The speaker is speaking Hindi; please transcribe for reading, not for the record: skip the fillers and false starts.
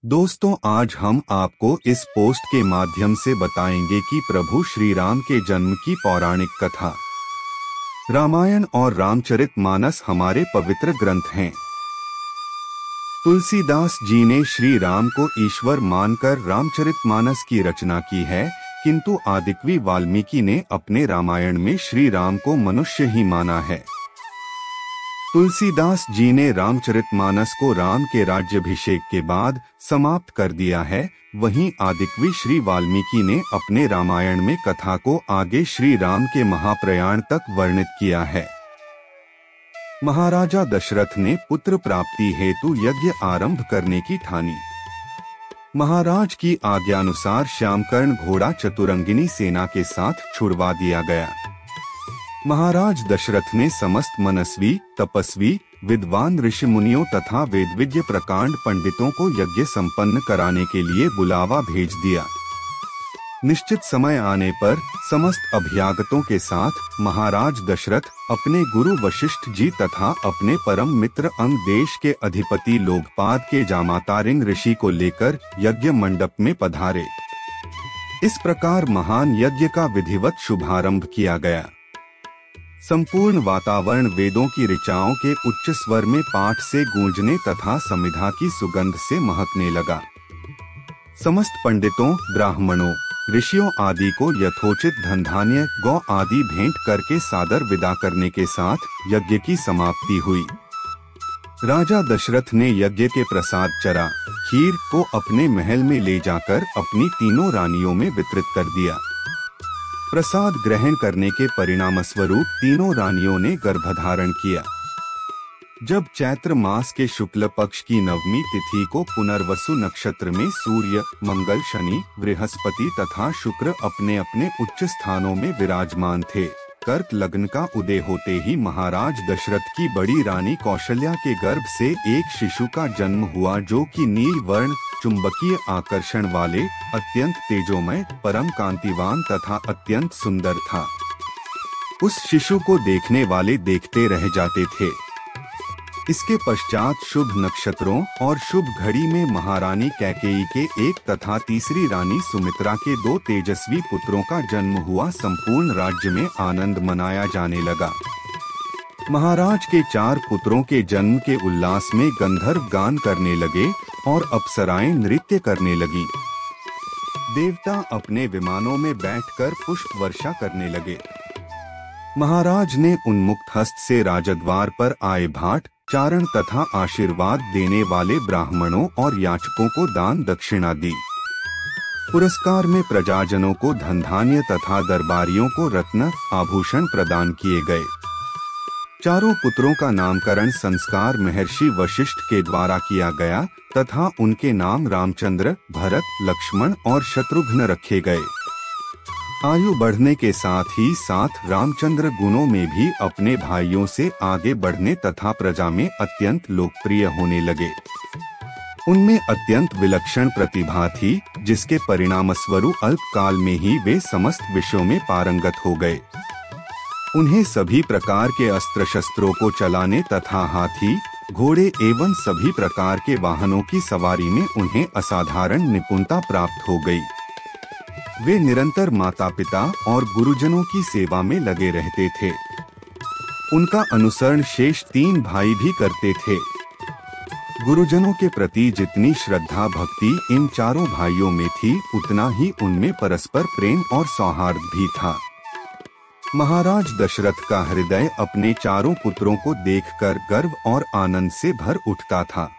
दोस्तों, आज हम आपको इस पोस्ट के माध्यम से बताएंगे कि प्रभु श्री राम के जन्म की पौराणिक कथा। रामायण और रामचरितमानस हमारे पवित्र ग्रंथ हैं। तुलसीदास जी ने श्री राम को ईश्वर मानकर रामचरितमानस की रचना की है, किंतु आदिकवि वाल्मीकि ने अपने रामायण में श्री राम को मनुष्य ही माना है। तुलसीदास जी ने रामचरितमानस को राम के राज्याभिषेक के बाद समाप्त कर दिया है, वहीं आदिकवि श्री वाल्मीकि ने अपने रामायण में कथा को आगे श्री राम के महाप्रयाण तक वर्णित किया है। महाराजा दशरथ ने पुत्र प्राप्ति हेतु यज्ञ आरंभ करने की ठानी। महाराज की आज्ञानुसार श्यामकर्ण घोड़ा चतुरंगिनी सेना के साथ छुड़वा दिया गया। महाराज दशरथ ने समस्त मनस्वी, तपस्वी, विद्वान ऋषि मुनियों तथा वेदविज्ञ प्रकांड पंडितों को यज्ञ संपन्न कराने के लिए बुलावा भेज दिया। निश्चित समय आने पर समस्त अभ्यागतों के साथ महाराज दशरथ अपने गुरु वशिष्ठ जी तथा अपने परम मित्र अंग देश के अधिपति लोकपाद के जामातारिंग ऋषि को लेकर यज्ञ मंडप में पधारे। इस प्रकार महान यज्ञ का विधिवत शुभारंभ किया गया। संपूर्ण वातावरण वेदों की ऋचाओं के उच्च स्वर में पाठ से गूंजने तथा समिधा की सुगंध से महकने लगा। समस्त पंडितों, ब्राह्मणों, ऋषियों आदि को यथोचित धन धान्य, गौ आदि भेंट करके सादर विदा करने के साथ यज्ञ की समाप्ति हुई। राजा दशरथ ने यज्ञ के प्रसाद चरा खीर को अपने महल में ले जाकर अपनी तीनों रानियों में वितरित कर दिया। प्रसाद ग्रहण करने के परिणामस्वरूप तीनों रानियों ने गर्भधारण किया। जब चैत्र मास के शुक्ल पक्ष की नवमी तिथि को पुनर्वसु नक्षत्र में सूर्य, मंगल, शनि, बृहस्पति तथा शुक्र अपने अपने उच्च स्थानों में विराजमान थे, कर्क लग्न का उदय होते ही महाराज दशरथ की बड़ी रानी कौशल्या के गर्भ से एक शिशु का जन्म हुआ, जो कि नील वर्ण, चुंबकीय आकर्षण वाले, अत्यंत तेजोमय, परम कांतिवान तथा अत्यंत सुंदर था। उस शिशु को देखने वाले देखते रह जाते थे। इसके पश्चात शुभ नक्षत्रों और शुभ घड़ी में महारानी कैकेयी के एक तथा तीसरी रानी सुमित्रा के 2 तेजस्वी पुत्रों का जन्म हुआ। संपूर्ण राज्य में आनंद मनाया जाने लगा। महाराज के 4 पुत्रों के जन्म के उल्लास में गंधर्व गान करने लगे और अप्सराएं नृत्य करने लगी। देवता अपने विमानों में बैठकर पुष्प वर्षा करने लगे। महाराज ने उन्मुक्त हस्त से राजद्वार पर आए भाट, चारण तथा आशीर्वाद देने वाले ब्राह्मणों और याचकों को दान दक्षिणा दी। पुरस्कार में प्रजाजनों को धन धान्य तथा दरबारियों को रत्न आभूषण प्रदान किए गए। चारों पुत्रों का नामकरण संस्कार महर्षि वशिष्ठ के द्वारा किया गया तथा उनके नाम रामचंद्र, भरत, लक्ष्मण और शत्रुघ्न रखे गए। आयु बढ़ने के साथ ही साथ रामचंद्र गुणों में भी अपने भाइयों से आगे बढ़ने तथा प्रजा में अत्यंत लोकप्रिय होने लगे। उनमें अत्यंत विलक्षण प्रतिभा थी, जिसके परिणामस्वरूप अल्प काल में ही वे समस्त विषयों में पारंगत हो गए। उन्हें सभी प्रकार के अस्त्र शस्त्रों को चलाने तथा हाथी, घोड़े एवं सभी प्रकार के वाहनों की सवारी में उन्हें असाधारण निपुणता प्राप्त हो गई। वे निरंतर माता पिता और गुरुजनों की सेवा में लगे रहते थे। उनका अनुसरण शेष 3 भाई भी करते थे। गुरुजनों के प्रति जितनी श्रद्धा भक्ति इन चारों भाइयों में थी, उतना ही उनमें परस्पर प्रेम और सौहार्द भी था। महाराज दशरथ का हृदय अपने चारों पुत्रों को देखकर गर्व और आनंद से भर उठता था।